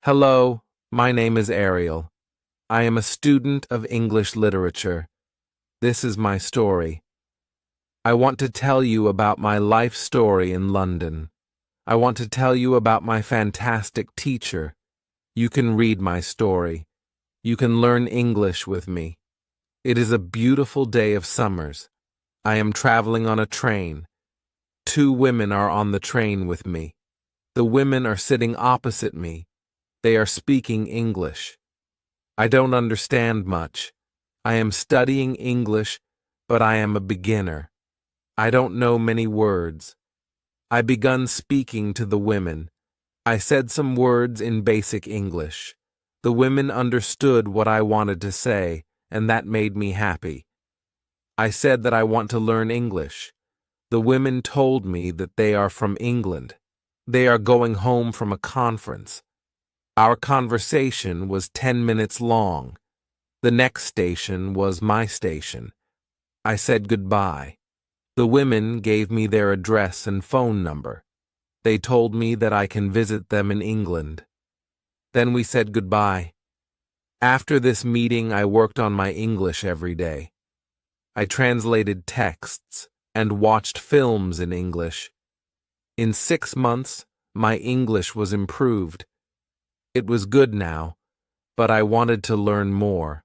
Hello, my name is Ariel. I am a student of English literature. This is my story. I want to tell you about my life story in London. I want to tell you about my fantastic teacher. You can read my story. You can learn English with me. It is a beautiful day of summers. I am traveling on a train. Two women are on the train with me. The women are sitting opposite me. They are speaking English. I don't understand much. I am studying English, but I am a beginner. I don't know many words. I begun speaking to the women. I said some words in basic English. The women understood what I wanted to say, and that made me happy. I said that I want to learn English. The women told me that they are from England. They are going home from a conference. Our conversation was 10 minutes long. The next station was my station. I said goodbye. The women gave me their address and phone number. They told me that I can visit them in England. Then we said goodbye. After this meeting, I worked on my English every day. I translated texts and watched films in English. In 6 months, my English was improved. It was good now, but I wanted to learn more.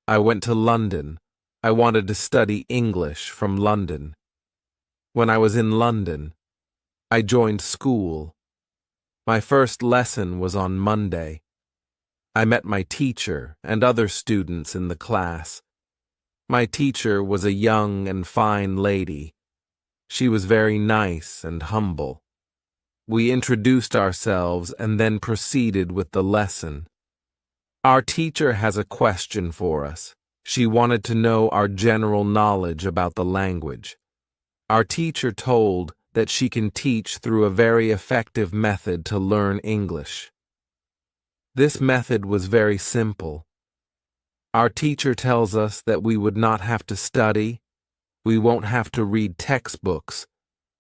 I went to London. I wanted to study English from London. When I was in London, I joined school. My first lesson was on Monday. I met my teacher and other students in the class. My teacher was a young and fine lady. She was very nice and humble. We introduced ourselves and then proceeded with the lesson. Our teacher has a question for us. She wanted to know our general knowledge about the language. Our teacher told that she can teach through a very effective method to learn English. This method was very simple. Our teacher tells us that we would not have to study, we won't have to read textbooks,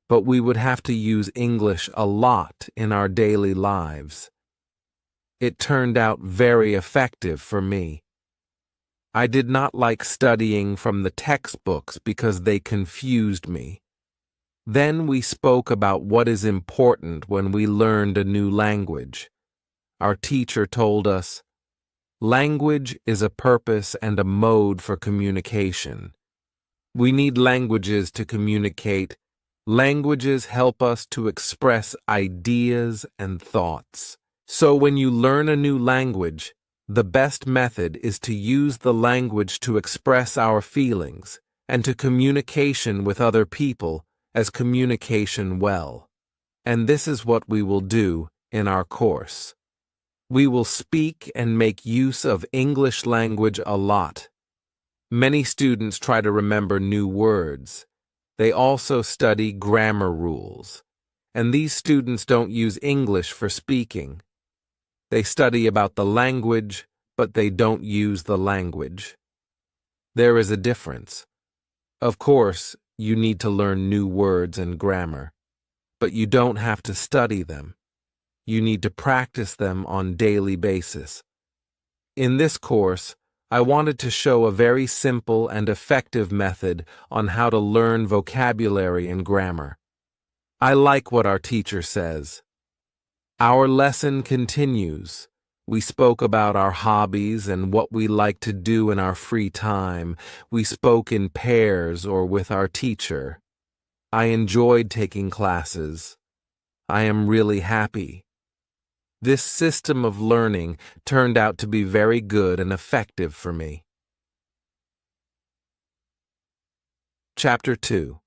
but we would have to use English a lot in our daily lives. It turned out very effective for me. I did not like studying from the textbooks because they confused me. Then we spoke about what is important when we learned a new language. Our teacher told us, language is a purpose and a mode for communication. We need languages to communicate. Languages help us to express ideas and thoughts. So when you learn a new language, the best method is to use the language to express our feelings and to communication with other people as communication well. And this is what we will do in our course. We will speak and make use of English language a lot. Many students try to remember new words. They also study grammar rules. And these students don't use English for speaking. They study about the language, but they don't use the language. There is a difference. Of course, you need to learn new words and grammar, but you don't have to study them. You need to practice them on a daily basis. In this course, I wanted to show a very simple and effective method on how to learn vocabulary and grammar. I like what our teacher says. Our lesson continues. We spoke about our hobbies and what we like to do in our free time. We spoke in pairs or with our teacher. I enjoyed taking classes. I am really happy. This system of learning turned out to be very good and effective for me. Chapter 2.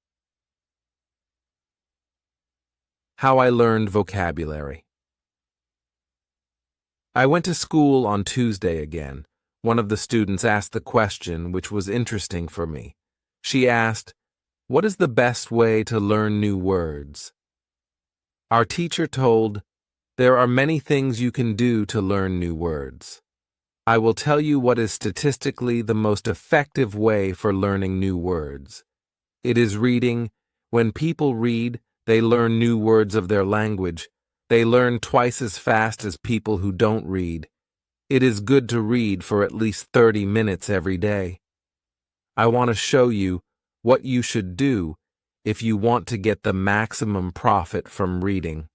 How I learned vocabulary. I went to school on Tuesday again. One of the students asked the question which was interesting for me. She asked, "What is the best way to learn new words?" Our teacher told, "There are many things you can do to learn new words. I will tell you what is statistically the most effective way for learning new words. It is reading. When people read, they learn new words of their language, They learn twice as fast as people who don't read. It is good to read for at least 30 minutes every day. I want to show you what you should do if you want to get the maximum profit from reading.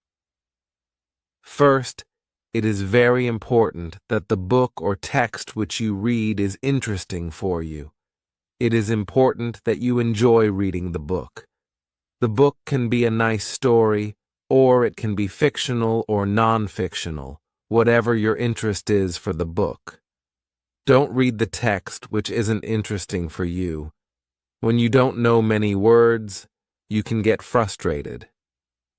First, it is very important that the book or text which you read is interesting for you. It is important that you enjoy reading the book. The book can be a nice story, or it can be fictional or non-fictional, whatever your interest is for the book. Don't read the text which isn't interesting for you. When you don't know many words, you can get frustrated.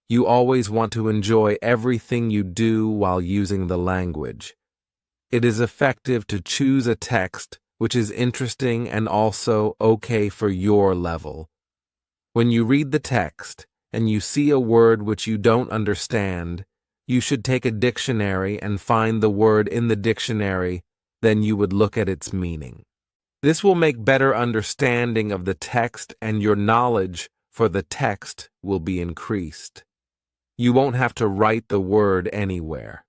You always want to enjoy everything you do while using the language. It is effective to choose a text which is interesting and also okay for your level. When you read the text and you see a word which you don't understand, you should take a dictionary and find the word in the dictionary, then you would look at its meaning. This will make better understanding of the text, and your knowledge for the text will be increased. You won't have to write the word anywhere.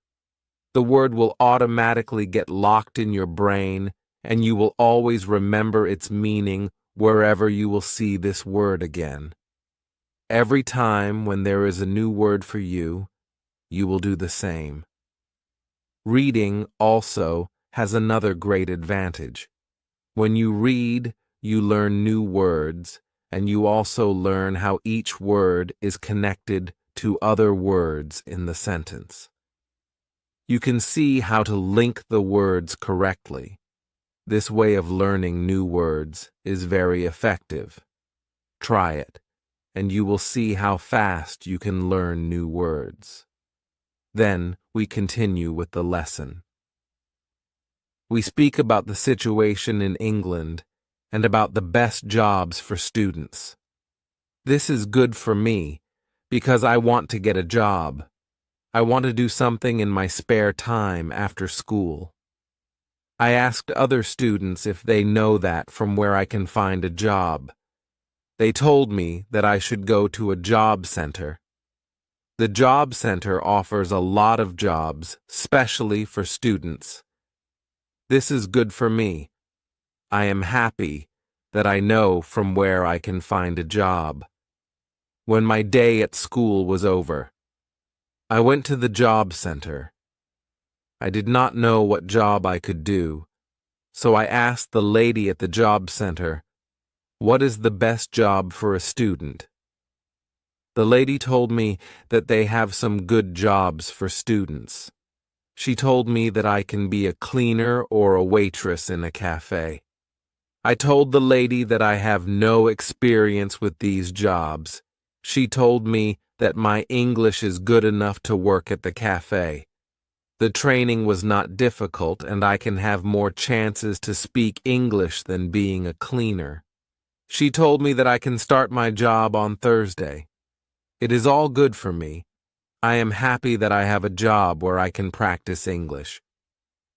The word will automatically get locked in your brain, and you will always remember its meaning wherever you will see this word again. Every time when there is a new word for you, you will do the same. Reading also has another great advantage. When you read, you learn new words, and you also learn how each word is connected to other words in the sentence. You can see how to link the words correctly. This way of learning new words is very effective. Try it, and you will see how fast you can learn new words. Then we continue with the lesson. We speak about the situation in England and about the best jobs for students. This is good for me because I want to get a job. I want to do something in my spare time after school. I asked other students if they know that from where I can find a job. They told me that I should go to a job center. The job center offers a lot of jobs, especially for students. This is good for me. I am happy that I know from where I can find a job. When my day at school was over, I went to the job center. I did not know what job I could do, so I asked the lady at the job center, "What is the best job for a student?" The lady told me that they have some good jobs for students. She told me that I can be a cleaner or a waitress in a cafe. I told the lady that I have no experience with these jobs. She told me that my English is good enough to work at the cafe. The training was not difficult, and I can have more chances to speak English than being a cleaner. She told me that I can start my job on Thursday. It is all good for me. I am happy that I have a job where I can practice English.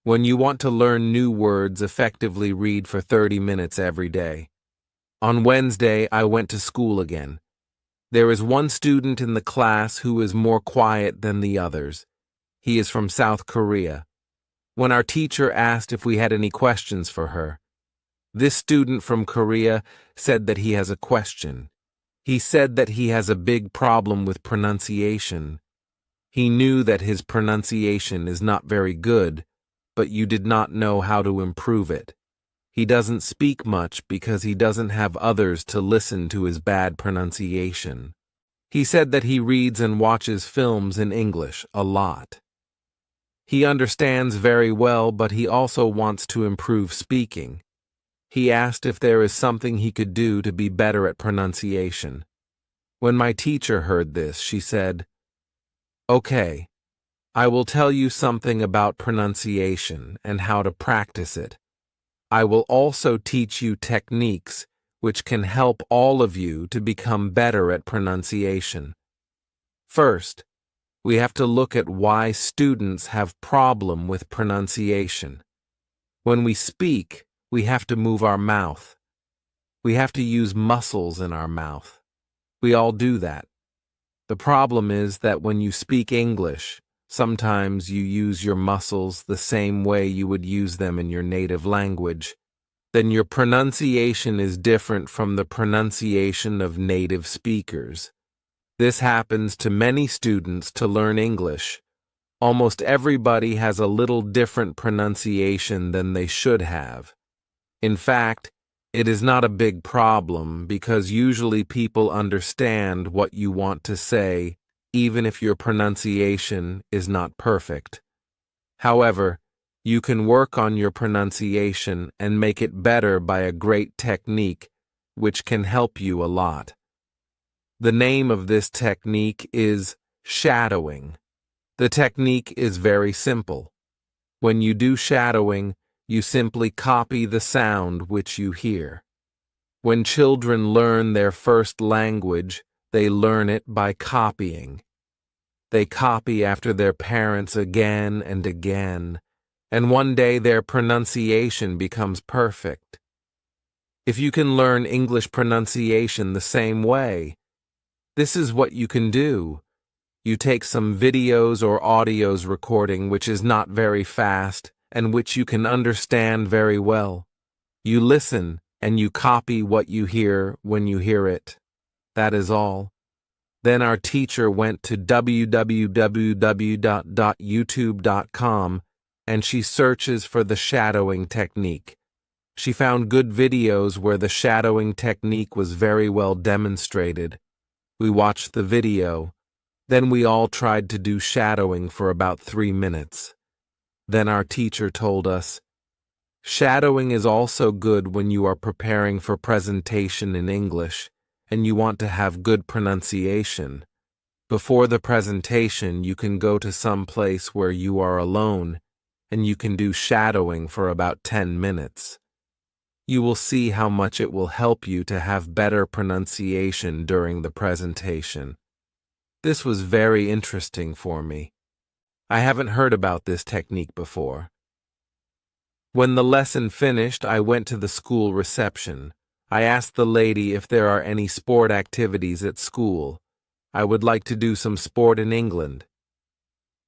When you want to learn new words, effectively read for 30 minutes every day. On Wednesday, I went to school again. There is one student in the class who is more quiet than the others. He is from South Korea. When our teacher asked if we had any questions for her, this student from Korea said that he has a question. He said that he has a big problem with pronunciation. He knew that his pronunciation is not very good, but you did not know how to improve it. He doesn't speak much because he doesn't have others to listen to his bad pronunciation. He said that he reads and watches films in English a lot. He understands very well, but he also wants to improve speaking. He asked if there is something he could do to be better at pronunciation. When my teacher heard this, she said, "Okay, I will tell you something about pronunciation and how to practice it. I will also teach you techniques which can help all of you to become better at pronunciation. First, we have to look at why students have problem with pronunciation. When we speak, we have to move our mouth. We have to use muscles in our mouth. We all do that. The problem is that when you speak English, sometimes you use your muscles the same way you would use them in your native language. Then your pronunciation is different from the pronunciation of native speakers. This happens to many students to learn English. Almost everybody has a little different pronunciation than they should have. In fact, it is not a big problem because usually people understand what you want to say, even if your pronunciation is not perfect. However, you can work on your pronunciation and make it better by a great technique, which can help you a lot. The name of this technique is shadowing. The technique is very simple. When you do shadowing, you simply copy the sound which you hear. When children learn their first language, they learn it by copying. They copy after their parents again and again, and one day their pronunciation becomes perfect. If you can learn English pronunciation the same way, this is what you can do. You take some videos or audios recording which is not very fast and which you can understand very well. You listen and you copy what you hear when you hear it. That is all. Then our teacher went to www.youtube.com and she searches for the shadowing technique. She found good videos where the shadowing technique was very well demonstrated. We watched the video. Then we all tried to do shadowing for about 3 minutes. Then our teacher told us, shadowing is also good when you are preparing for presentation in English and you want to have good pronunciation. Before the presentation, you can go to some place where you are alone and you can do shadowing for about 10 minutes. You will see how much it will help you to have better pronunciation during the presentation. This was very interesting for me. I haven't heard about this technique before. When the lesson finished, I went to the school reception. I asked the lady if there are any sport activities at school. I would like to do some sport in England.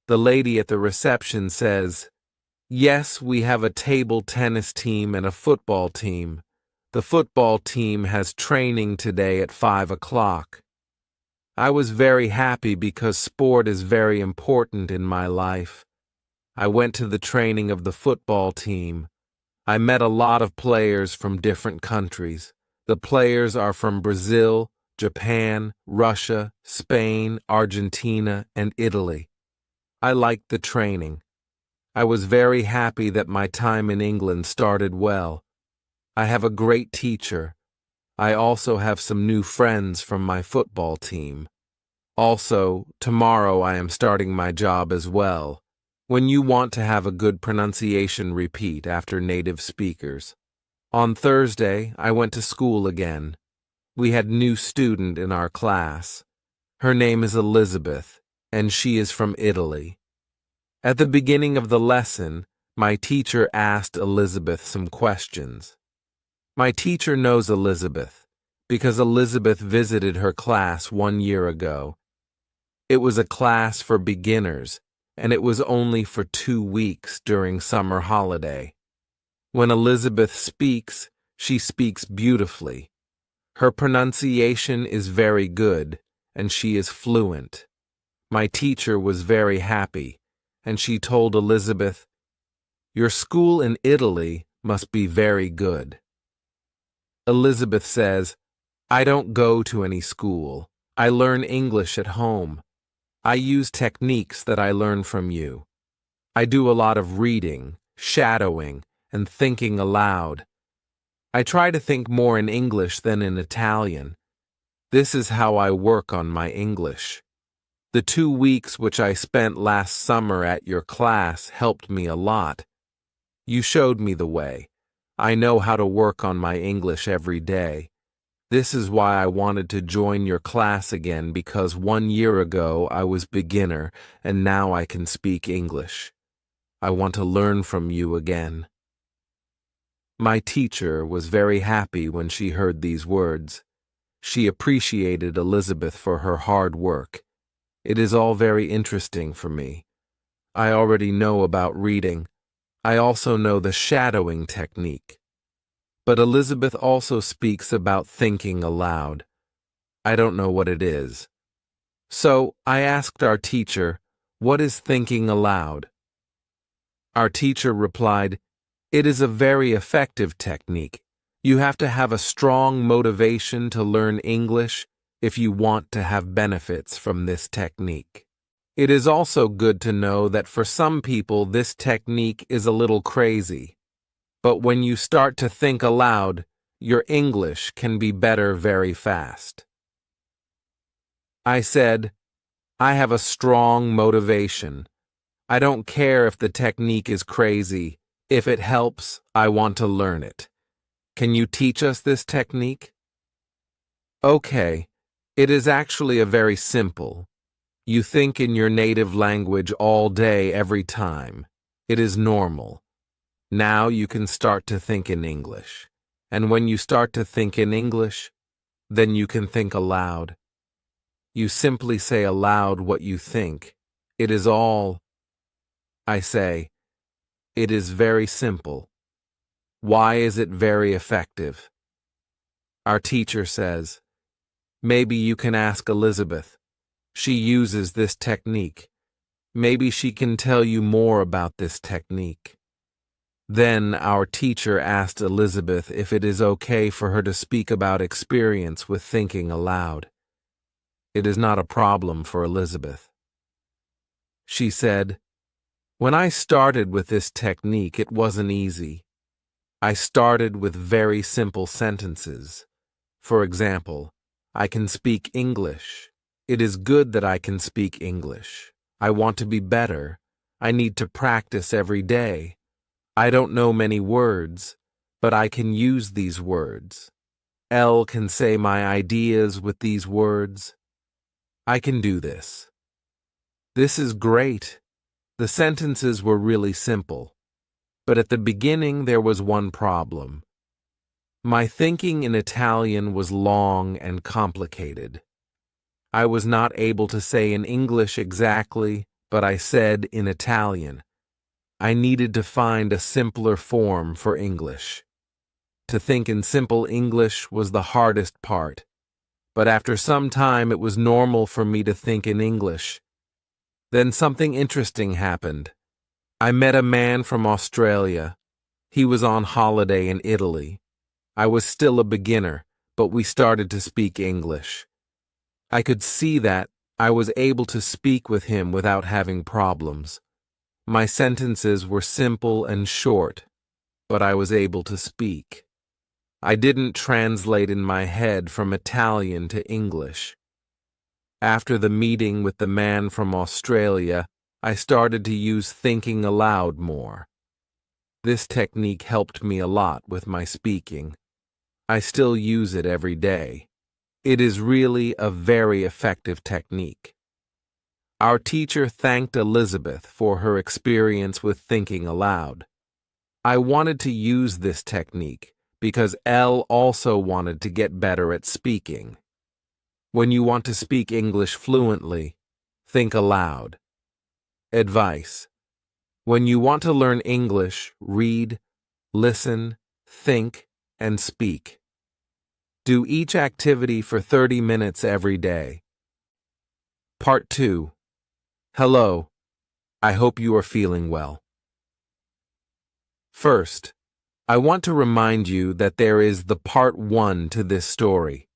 The lady at the reception says, yes, we have a table tennis team and a football team. The football team has training today at 5 o'clock. I was very happy because sport is very important in my life. I went to the training of the football team. I met a lot of players from different countries. The players are from Brazil, Japan, Russia, Spain, Argentina, and Italy. I liked the training. I was very happy that my time in England started well. I have a great teacher. I also have some new friends from my football team. Also, tomorrow I am starting my job as well. When you want to have a good pronunciation, repeat after native speakers. On Thursday, I went to school again. We had a new student in our class. Her name is Elizabeth, and she is from Italy. At the beginning of the lesson, my teacher asked Elizabeth some questions. My teacher knows Elizabeth because Elizabeth visited her class 1 year ago. It was a class for beginners, and it was only for 2 weeks during summer holiday. When Elizabeth speaks, she speaks beautifully. Her pronunciation is very good, and she is fluent. My teacher was very happy, and she told Elizabeth, your school in Italy must be very good. Elizabeth says, I don't go to any school. I learn English at home. I use techniques that I learn from you. I do a lot of reading, shadowing, and thinking aloud. I try to think more in English than in Italian. This is how I work on my English. The 2 weeks which I spent last summer at your class helped me a lot. You showed me the way. I know how to work on my English every day. This is why I wanted to join your class again because 1 year ago I was beginner and now I can speak English. I want to learn from you again. My teacher was very happy when she heard these words. She appreciated Elizabeth for her hard work It is all very interesting for me. I already know about reading. I also know the shadowing technique. But Elizabeth also speaks about thinking aloud. I don't know what it is. So I asked our teacher, "What is thinking aloud?" Our teacher replied, "It is a very effective technique. You have to have a strong motivation to learn English if you want to have benefits from this technique. It is also good to know that for some people this technique is a little crazy. But when you start to think aloud, your English can be better very fast." I said, "I have a strong motivation. I don't care if the technique is crazy. If it helps, I want to learn it. Can you teach us this technique?" Okay, it is actually a very simple. You think in your native language all day, every time. It is normal. Now you can start to think in English. And when you start to think in English, then you can think aloud. You simply say aloud what you think. It is all. I say, it is very simple. Why is it very effective? Our teacher says, maybe you can ask Elizabeth. She uses this technique. Maybe she can tell you more about this technique. Then our teacher asked Elizabeth if it is okay for her to speak about experience with thinking aloud. It is not a problem for Elizabeth. She said, "When I started with this technique, it wasn't easy. I started with very simple sentences. For example, I can speak English. It is good that I can speak English. I want to be better. I need to practice every day. I don't know many words, but I can use these words. Elle can say my ideas with these words. I can do this. This is great." The sentences were really simple, but at the beginning there was one problem. My thinking in Italian was long and complicated. I was not able to say in English exactly, but I said in Italian. I needed to find a simpler form for English. To think in simple English was the hardest part, but after some time it was normal for me to think in English. Then something interesting happened. I met a man from Australia. He was on holiday in Italy. I was still a beginner, but we started to speak English. I could see that I was able to speak with him without having problems. My sentences were simple and short, but I was able to speak. I didn't translate in my head from Italian to English. After the meeting with the man from Australia, I started to use thinking aloud more. This technique helped me a lot with my speaking. I still use it every day. It is really a very effective technique. Our teacher thanked Elizabeth for her experience with thinking aloud. I wanted to use this technique because Elle also wanted to get better at speaking. When you want to speak English fluently, think aloud. Advice: when you want to learn English, read, listen, think, and speak. Do each activity for 30 minutes every day. Part 2. Hello. I hope you are feeling well. First, I want to remind you that there is the part 1 to this story.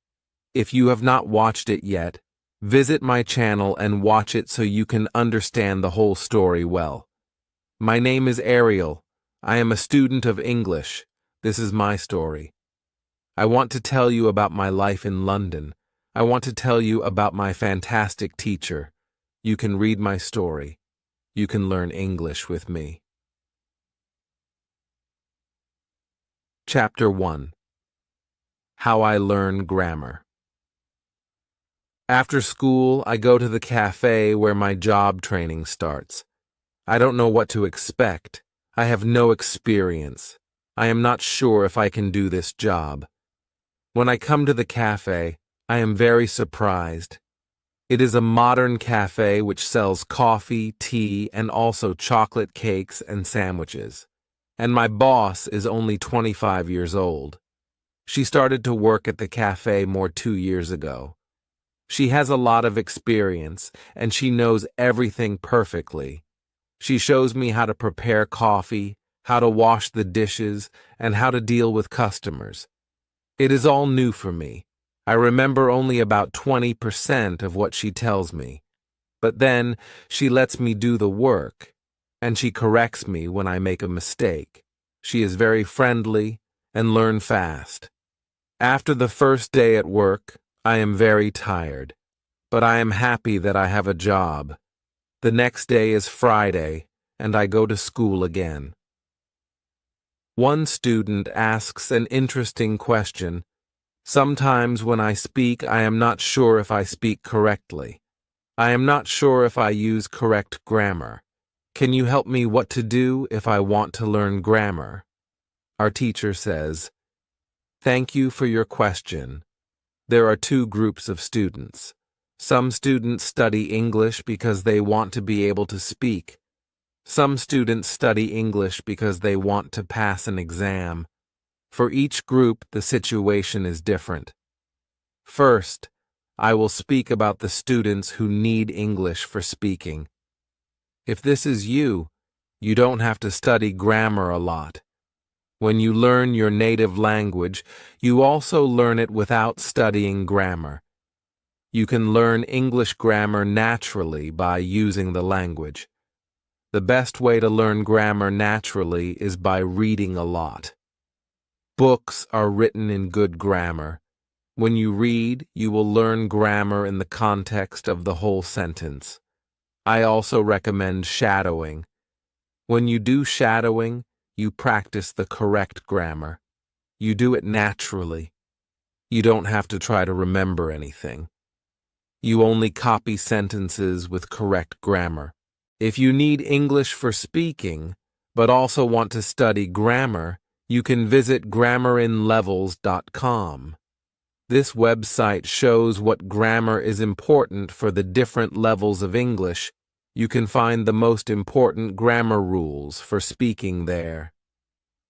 If you have not watched it yet, visit my channel and watch it so you can understand the whole story well. My name is Ariel. I am a student of English. This is my story. I want to tell you about my life in London. I want to tell you about my fantastic teacher. You can read my story. You can learn English with me. Chapter 1. How I Learn Grammar. After school, I go to the cafe where my job training starts. I don't know what to expect. I have no experience. I am not sure if I can do this job. When I come to the cafe, I am very surprised. It is a modern cafe which sells coffee, tea, and also chocolate cakes and sandwiches. And my boss is only 25 years old. She started to work at the cafe 2 years ago. She has a lot of experience, and she knows everything perfectly. She shows me how to prepare coffee, how to wash the dishes, and how to deal with customers. It is all new for me. I remember only about 20% of what she tells me. But then she lets me do the work, and she corrects me when I make a mistake. She is very friendly and learns fast. After the first day at work, I am very tired, but I am happy that I have a job. The next day is Friday, and I go to school again. One student asks an interesting question. Sometimes when I speak, I am not sure if I speak correctly. I am not sure if I use correct grammar. Can you help me what to do if I want to learn grammar? Our teacher says, "Thank you for your question. There are two groups of students. Some students study English because they want to be able to speak. Some students study English because they want to pass an exam. For each group, the situation is different. First, I will speak about the students who need English for speaking. If this is you, you don't have to study grammar a lot. When you learn your native language, you also learn it without studying grammar. You can learn English grammar naturally by using the language. The best way to learn grammar naturally is by reading a lot. Books are written in good grammar. When you read, you will learn grammar in the context of the whole sentence. I also recommend shadowing. When you do shadowing, you practice the correct grammar. You do it naturally. You don't have to try to remember anything. You only copy sentences with correct grammar. If you need English for speaking, but also want to study grammar, you can visit grammarinlevels.com. This website shows what grammar is important for the different levels of English. You can find the most important grammar rules for speaking there.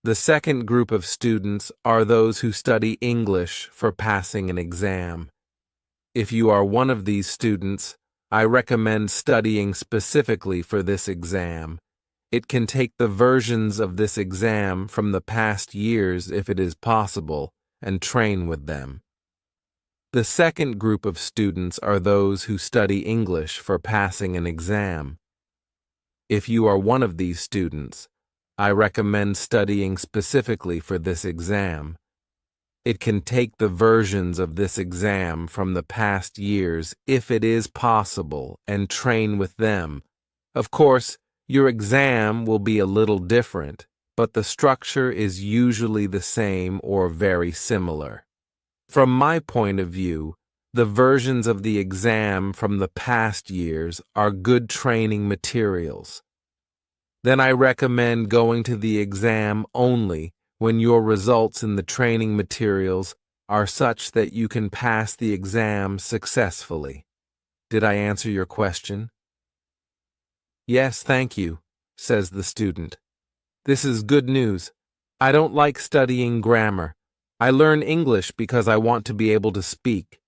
The second group of students are those who study English for passing an exam. If you are one of these students, I recommend studying specifically for this exam. It can take the versions of this exam from the past years if it is possible, and train with them. The second group of students are those who study English for passing an exam. If you are one of these students, I recommend studying specifically for this exam. It can take the versions of this exam from the past years if it is possible and train with them. Of course, your exam will be a little different, but the structure is usually the same or very similar. From my point of view, the versions of the exam from the past years are good training materials. Then I recommend going to the exam only when your results in the training materials are such that you can pass the exam successfully. Did I answer your question? Yes, thank you, says the student. This is good news. I don't like studying grammar. I learn English because I want to be able to speak.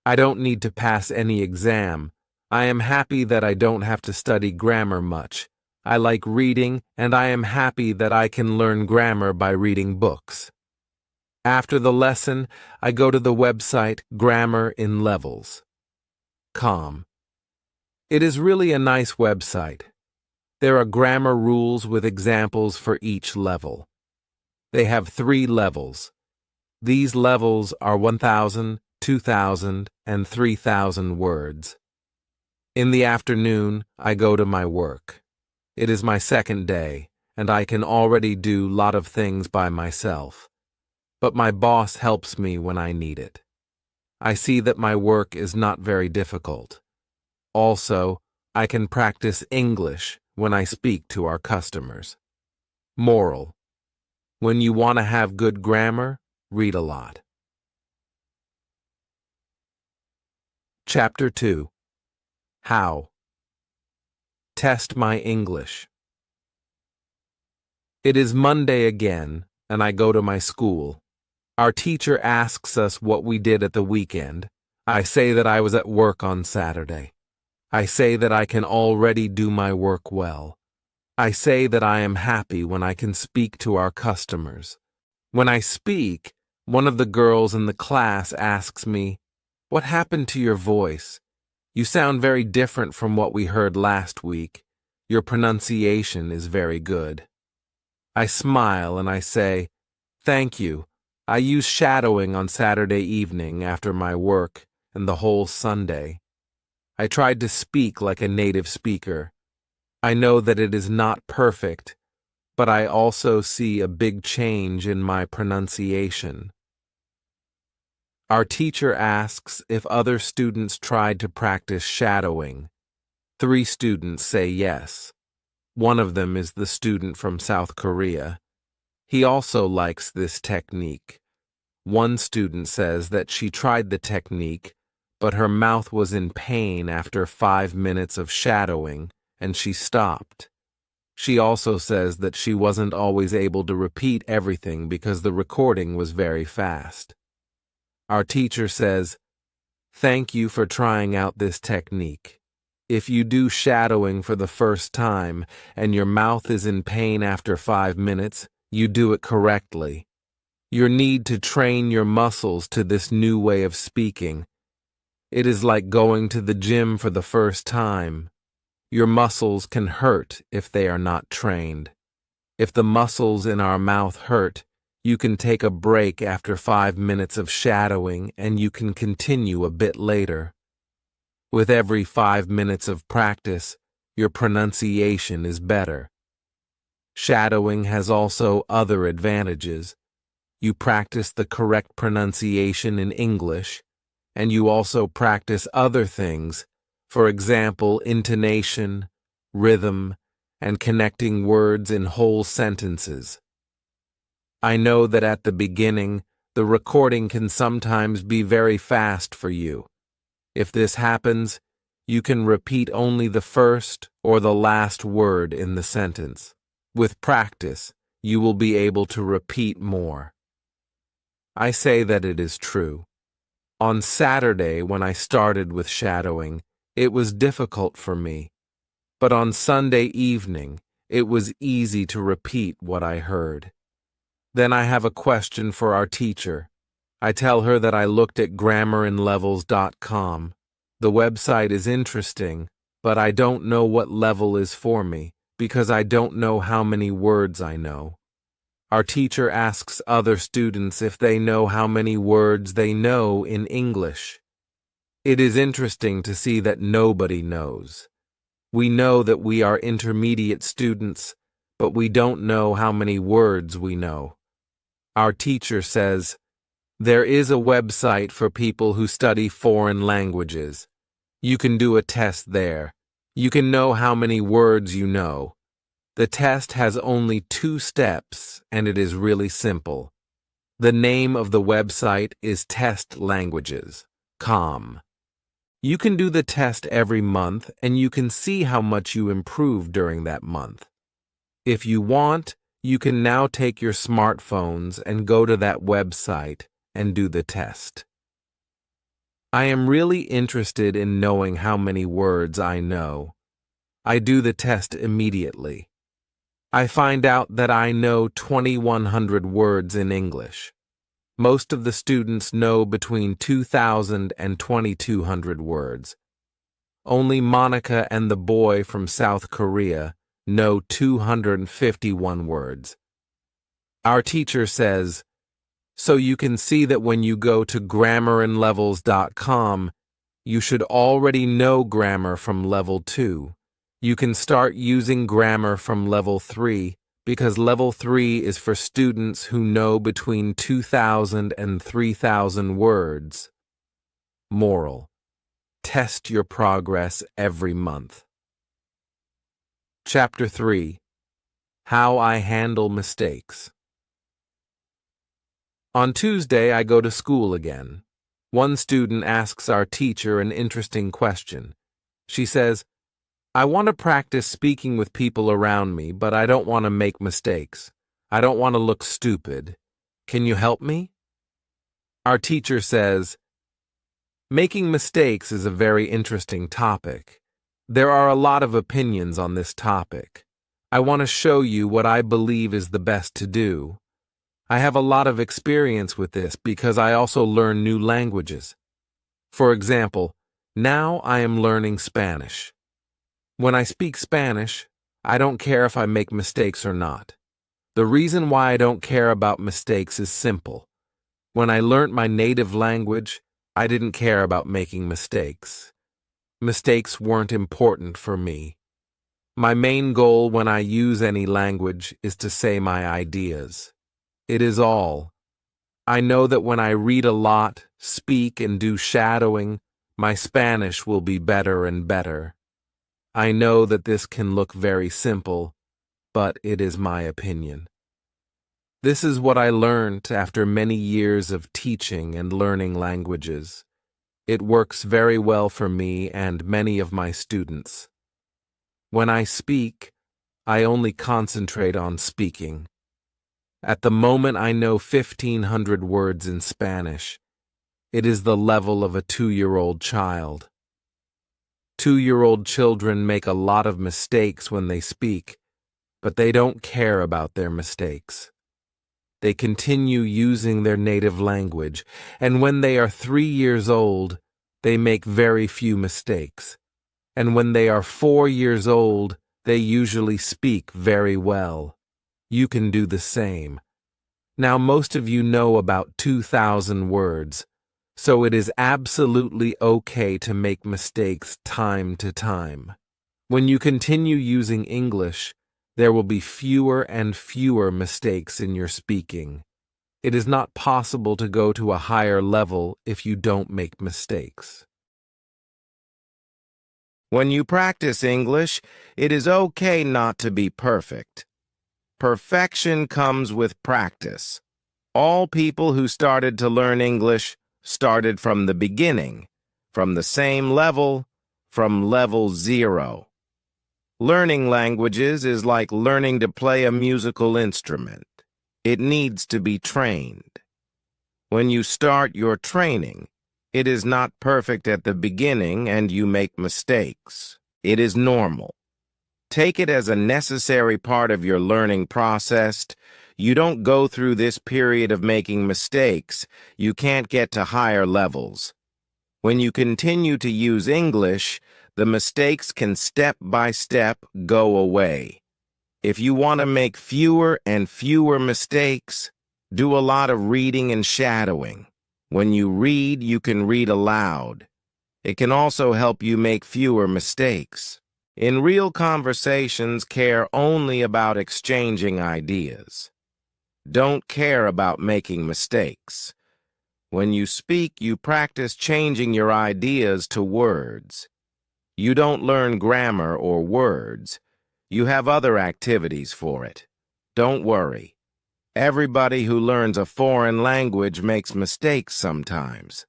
I don't need to pass any exam. I am happy that I don't have to study grammar much. I like reading, and I am happy that I can learn grammar by reading books. After the lesson, I go to the website grammarinlevels.com. It is really a nice website. There are grammar rules with examples for each level. They have 3 levels. These levels are 1,000, 2,000, and 3,000 words. In the afternoon, I go to my work. It is my second day, and I can already do a lot of things by myself. But my boss helps me when I need it. I see that my work is not very difficult. Also, I can practice English when I speak to our customers. Moral: when you want to have good grammar, read a lot. Chapter 2. How? Test my English. It is Monday again, and I go to my school. Our teacher asks us what we did at the weekend. I say that I was at work on Saturday. I say that I can already do my work well. I say that I am happy when I can speak to our customers. When I speak, one of the girls in the class asks me, "What happened to your voice? You sound very different from what we heard last week. Your pronunciation is very good." I smile and I say, "Thank you. I use shadowing on Saturday evening after my work and the whole Sunday. I tried to speak like a native speaker. I know that it is not perfect, but I also see a big change in my pronunciation." Our teacher asks if other students tried to practice shadowing. 3 students say yes. One of them is the student from South Korea. He also likes this technique. One student says that she tried the technique, but her mouth was in pain after 5 minutes of shadowing, and she stopped. She also says that she wasn't always able to repeat everything because the recording was very fast. Our teacher says, "Thank you for trying out this technique. If you do shadowing for the first time and your mouth is in pain after 5 minutes, you do it correctly. You need to train your muscles to this new way of speaking. It is like going to the gym for the first time. Your muscles can hurt if they are not trained. If the muscles in our mouth hurt, you can take a break after 5 minutes of shadowing and you can continue a bit later. With every 5 minutes of practice, your pronunciation is better." Shadowing has also other advantages. You practice the correct pronunciation in English, and you also practice other things, for example, intonation, rhythm, and connecting words in whole sentences. I know that at the beginning, the recording can sometimes be very fast for you. If this happens, you can repeat only the first or the last word in the sentence. With practice, you will be able to repeat more. I say that it is true. On Saturday, when I started with shadowing, it was difficult for me. But on Sunday evening, it was easy to repeat what I heard. Then I have a question for our teacher. I tell her that I looked at grammarinlevels.com. The website is interesting, but I don't know what level is for me because I don't know how many words I know. Our teacher asks other students if they know how many words they know in English. It is interesting to see that nobody knows. We know that we are intermediate students, but we don't know how many words we know. Our teacher says, "There is a website for people who study foreign languages. You can do a test there. You can know how many words you know. The test has only 2 steps, and it is really simple. The name of the website is testlanguages.com. You can do the test every month, and you can see how much you improve during that month. If you want, you can now take your smartphones and go to that website and do the test." I am really interested in knowing how many words I know. I do the test immediately. I find out that I know 2,100 words in English. Most of the students know between 2,000 and 2,200 words. Only Monica and the boy from South Korea know 251 words. Our teacher says, "So you can see that when you go to grammarinlevels.com, you should already know grammar from level 2. You can start using grammar from level 3 because level 3 is for students who know between 2,000 and 3,000 words." Moral: test your progress every month. Chapter 3: How I Handle Mistakes. On Tuesday, I go to school again. One student asks our teacher an interesting question. She says, I want to practice speaking with people around me, but I don't want to make mistakes. I don't want to look stupid. Can you help me? Our teacher says, making mistakes is a very interesting topic. There are a lot of opinions on this topic. I want to show you what I believe is the best to do. I have a lot of experience with this because I also learn new languages. For example, now I am learning Spanish. When I speak Spanish, I don't care if I make mistakes or not. The reason why I don't care about mistakes is simple. When I learnt my native language, I didn't care about making mistakes. Mistakes weren't important for me. My main goal when I use any language is to say my ideas. It is all. I know that when I read a lot, speak, and do shadowing, my Spanish will be better and better. I know that this can look very simple, but it is my opinion. This is what I learned after many years of teaching and learning languages. It works very well for me and many of my students. When I speak, I only concentrate on speaking. At the moment I know 1,500 words in Spanish. It is the level of a 2-year-old child. 2-year-old children make a lot of mistakes when they speak, but they don't care about their mistakes. They continue using their native language, and when they are 3 years old, they make very few mistakes. And when they are 4 years old, they usually speak very well. You can do the same. Now, most of you know about 2,000 words, so it is absolutely okay to make mistakes time to time. When you continue using English, there will be fewer and fewer mistakes in your speaking. It is not possible to go to a higher level if you don't make mistakes. When you practice English, it is okay not to be perfect. Perfection comes with practice. All people who started to learn English started from the beginning, from the same level, from level 0. Learning languages is like learning to play a musical instrument. It needs to be trained. When you start your training, it is not perfect at the beginning and you make mistakes. It is normal. Take it as a necessary part of your learning process. You don't go through this period of making mistakes. You can't get to higher levels. When you continue to use English, the mistakes can step by step go away. If you want to make fewer and fewer mistakes, do a lot of reading and shadowing. When you read, you can read aloud. It can also help you make fewer mistakes. In real conversations, care only about exchanging ideas. Don't care about making mistakes. When you speak, you practice changing your ideas to words. You don't learn grammar or words. You have other activities for it. Don't worry. Everybody who learns a foreign language makes mistakes sometimes.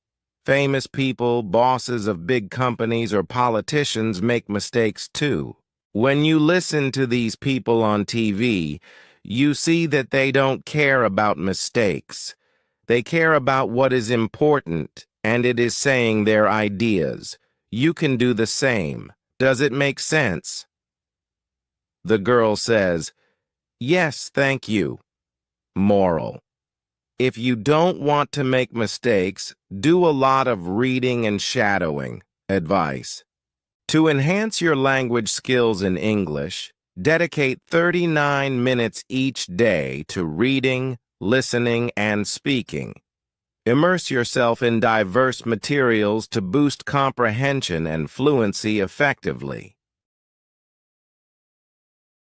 Famous people, bosses of big companies, or politicians make mistakes too. When you listen to these people on TV, you see that they don't care about mistakes. They care about what is important, and it is saying their ideas. You can do the same. Does it make sense? The girl says, "Yes, thank you." Moral: if you don't want to make mistakes, do a lot of reading and shadowing. Advice: to enhance your language skills in English, dedicate 39 minutes each day to reading, listening, and speaking. Immerse yourself in diverse materials to boost comprehension and fluency effectively.